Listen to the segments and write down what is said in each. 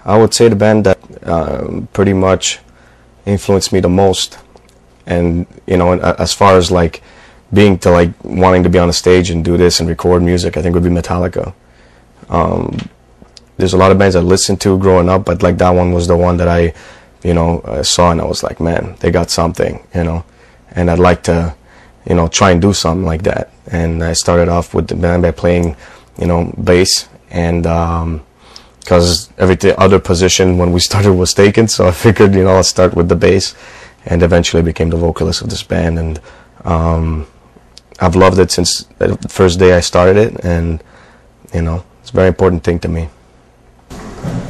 I would say the band that pretty much influenced me the most, and you know, as far as like being to like wanting to be on a stage and do this and record music, I think would be Metallica. There's a lot of bands I listened to growing up, but like that one was the one that I, you know, saw and I was like, man, they got something, you know, and I'd like to, you know, try and do something like that. And I started off with the band by playing, you know, bass, and because every other position when we started was taken, so I figured, you know, I'll start with the bass, and eventually became the vocalist of this band. And I've loved it since the first day I started it, and you know, it's a very important thing to me.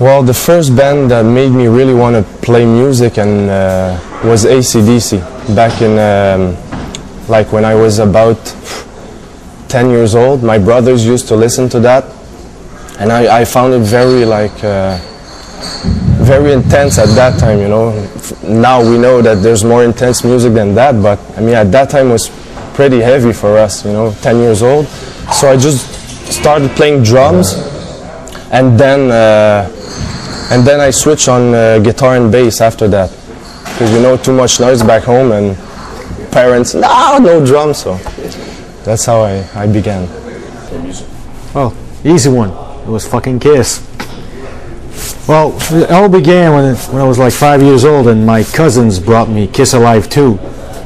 Well, the first band that made me really want to play music and was AC/DC back in like when I was about 10 years old. My brothers used to listen to that, and I found it very like very intense at that time, you know. Now we know that there's more intense music than that, but I mean at that time it was pretty heavy for us, you know, 10 years old. So I just started playing drums, and then I switched on guitar and bass after that, because you know, too much noise back home, and parents, no drums, so that's how I began. Well, easy one. It was fucking Kiss. Well, it all began when I was like 5 years old, and my cousins brought me Kiss Alive 2.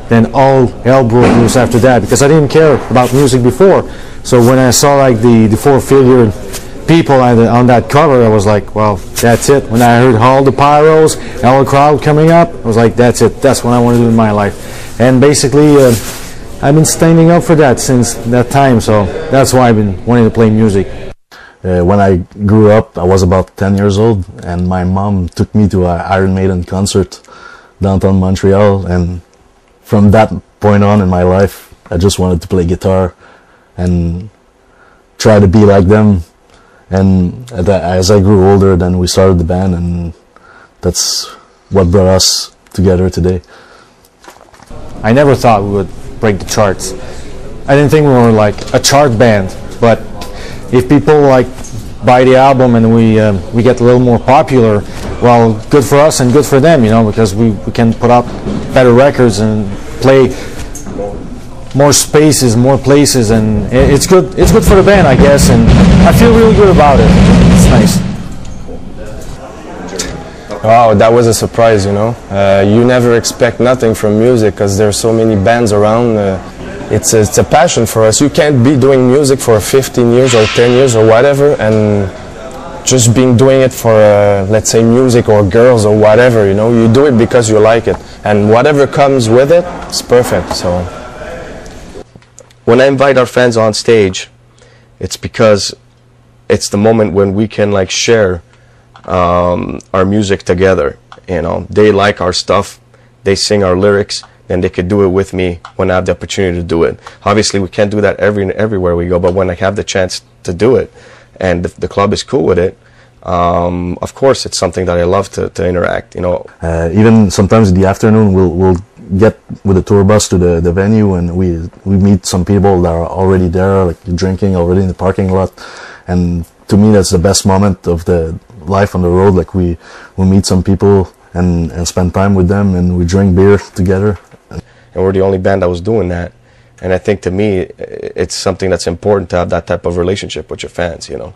Then all hell broke loose after that, because I didn't care about music before. So when I saw like the four-figure people on that cover, I was like, well, that's it. When I heard all the pyros, all the crowd coming up, I was like, that's it. That's what I want to do in my life. And basically, I've been standing up for that since that time. So that's why I've been wanting to play music. When I grew up, I was about 10 years old, and my mom took me to an Iron Maiden concert downtown Montreal, and from that point on in my life, I just wanted to play guitar and try to be like them. And as I grew older, then we started the band, and that's what brought us together today. I never thought we would break the charts. I didn't think we were like a chart band, but if people like buy the album and we get a little more popular, well, good for us and good for them, you know, because we can put out better records and play more spaces, more places, and it's good for the band, I guess, and I feel really good about it. It's nice. Wow, that was a surprise, you know. You never expect nothing from music because there's so many bands around. It's a passion for us. You can't be doing music for 15 years or 10 years or whatever and just doing it for, let's say, music or girls or whatever, you know. You do it because you like it, and whatever comes with it, it's perfect. So when I invite our fans on stage, it's because it's the moment when we can like share our music together. You know, they like our stuff, they sing our lyrics, and they could do it with me when I have the opportunity to do it. Obviously, we can't do that everywhere we go, but when I have the chance to do it, and the club is cool with it, of course, it's something that I love to interact. You know, even sometimes in the afternoon, we'll get with the tour bus to the venue, and we meet some people that are already there, like drinking already in the parking lot. And to me, that's the best moment of the life on the road. Like we meet some people and spend time with them, and we drink beer together. And we're the only band that was doing that. And I think to me, it's something that's important to have that type of relationship with your fans, you know.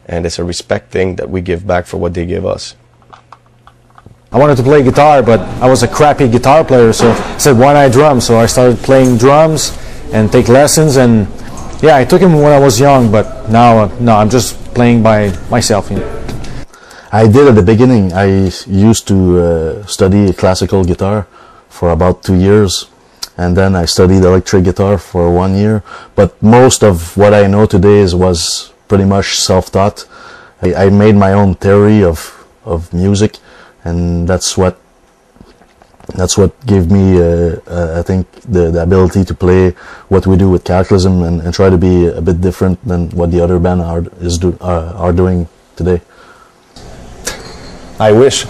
And it's a respect thing that we give back for what they give us. I wanted to play guitar, but I was a crappy guitar player, so I said, why not drums? So I started playing drums and take lessons, and yeah, I took them when I was young, but now, no, I'm just playing by myself. You know. I did at the beginning. I used to study classical guitar for about 2 years, and then I studied electric guitar for 1 year. But most of what I know today was pretty much self-taught. I made my own theory of music, and that's what gave me, I think, the ability to play what we do with Kataklysm and try to be a bit different than what the other band are doing today. I wish.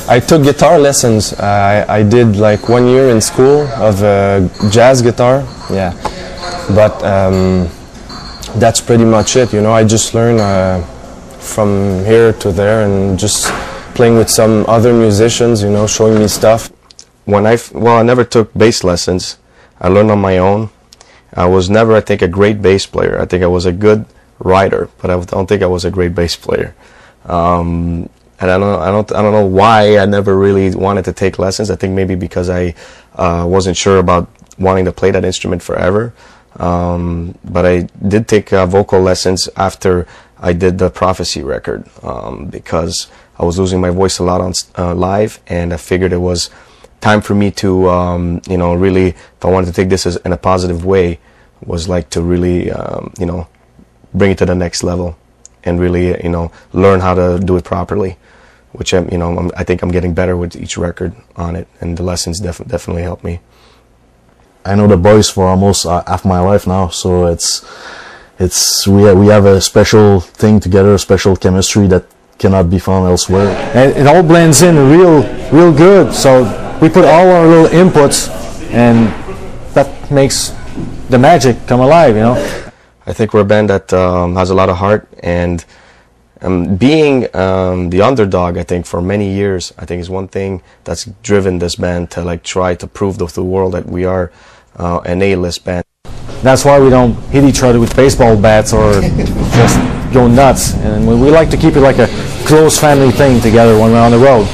I took guitar lessons. I did like 1 year in school of jazz guitar. Yeah, but that's pretty much it. You know, I just learned from here to there and just playing with some other musicians, you know, showing me stuff. I never took bass lessons. I learned on my own. I was never, I think, a great bass player. I think I was a good writer, but I don't think I was a great bass player. And I don't know why I never really wanted to take lessons. I think maybe because I wasn't sure about wanting to play that instrument forever. But I did take vocal lessons after I did the Prophecy record, because I was losing my voice a lot on live, and I figured it was time for me to, you know, really, if I wanted to take this in a positive way, was like to really, you know, bring it to the next level and really, you know, learn how to do it properly, which you know, I think I'm getting better with each record on it, and the lessons definitely helped me. I know the boys for almost half my life now, so we have a special thing together, a special chemistry that cannot be found elsewhere. And it all blends in real good. So we put all our little inputs, and that makes the magic come alive, you know. I think we're a band that has a lot of heart, and being the underdog, I think, for many years, I think is one thing that's driven this band to like try to prove to the world that we are an A-list band. That's why we don't hit each other with baseball bats or just go nuts. And we like to keep it like a close family thing together when we're on the road.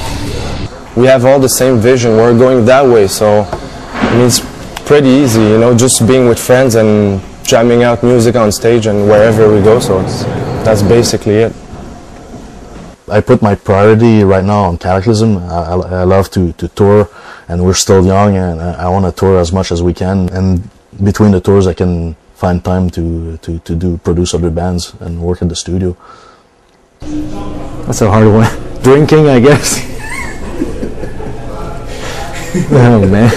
We have all the same vision. We're going that way, so I mean, it's pretty easy, you know, just being with friends and jamming out music on stage and wherever we go. So that's basically it. I put my priority right now on Kataklysm. I love to tour, and we're still young, and I want to tour as much as we can. And between the tours, I can find time to produce other bands and work in the studio. That's a hard one. Drinking, I guess. Oh man.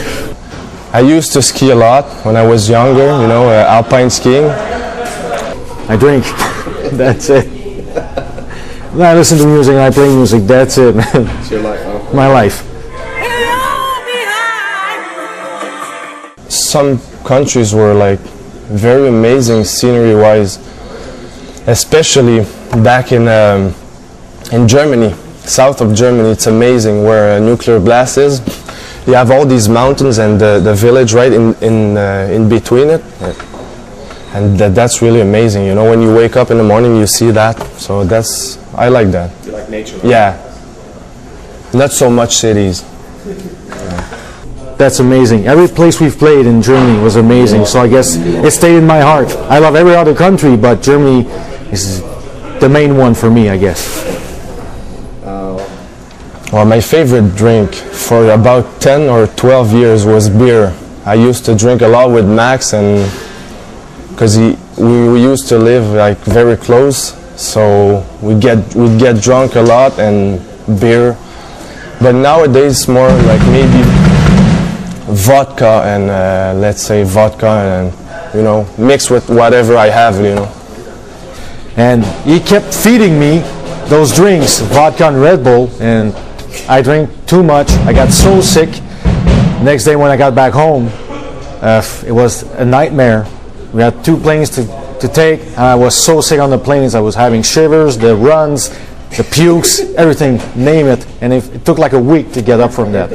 I used to ski a lot when I was younger, you know, alpine skiing. I drink. That's it. I listen to music and I play music. That's it, man. It's your life, huh? My life. Some countries were like very amazing scenery-wise, especially back in Germany, south of Germany. It's amazing where a nuclear blast is. You have all these mountains and the village right in between it, and that's really amazing. You know, when you wake up in the morning, you see that. So I like that. You like nature? Right? Yeah. Not so much cities. That's amazing. Every place we've played in Germany was amazing. So I guess it stayed in my heart. I love every other country, but Germany is the main one for me, I guess. Well, my favorite drink for about 10 or 12 years was beer. I used to drink a lot with Max, and because we used to live like very close, so we'd get drunk a lot and beer. But nowadays more like maybe vodka and let's say vodka and, you know, mixed with whatever I have, you know. And he kept feeding me those drinks, vodka and Red Bull, and I drank too much. I got so sick. Next day when I got back home, it was a nightmare. We had 2 planes to take, and I was so sick on the planes. I was having shivers, the runs, the pukes, everything, name it. And it took like a week to get up from that.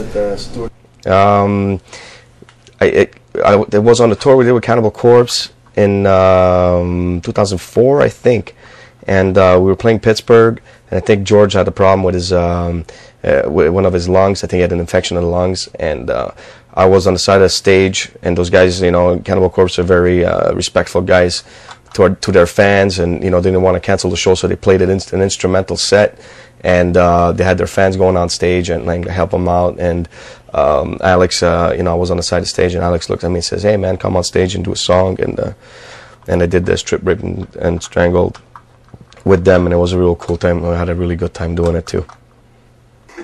It was on the tour we did with Cannibal Corpse in 2004, I think, and we were playing Pittsburgh, and I think George had a problem with his with one of his lungs. I think he had an infection in the lungs, and I was on the side of the stage, and those guys, you know, Cannibal Corpse are very respectful guys to their fans, and, you know, they didn't want to cancel the show, so they played an instrumental set, and they had their fans going on stage and like help them out. And Alex, you know, I was on the side of the stage, and Alex looked at me and says, "Hey man, come on stage and do a song." And I did the Strip, Rip and Strangled with them, and it was a real cool time. I had a really good time doing it too.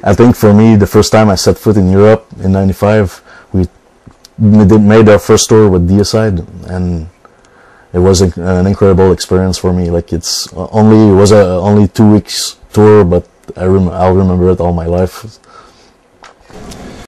I think for me, the first time I set foot in Europe in '95, we made our first tour with Deicide, and it was an incredible experience for me. Like it was only 2 weeks tour, but I'll remember it all my life.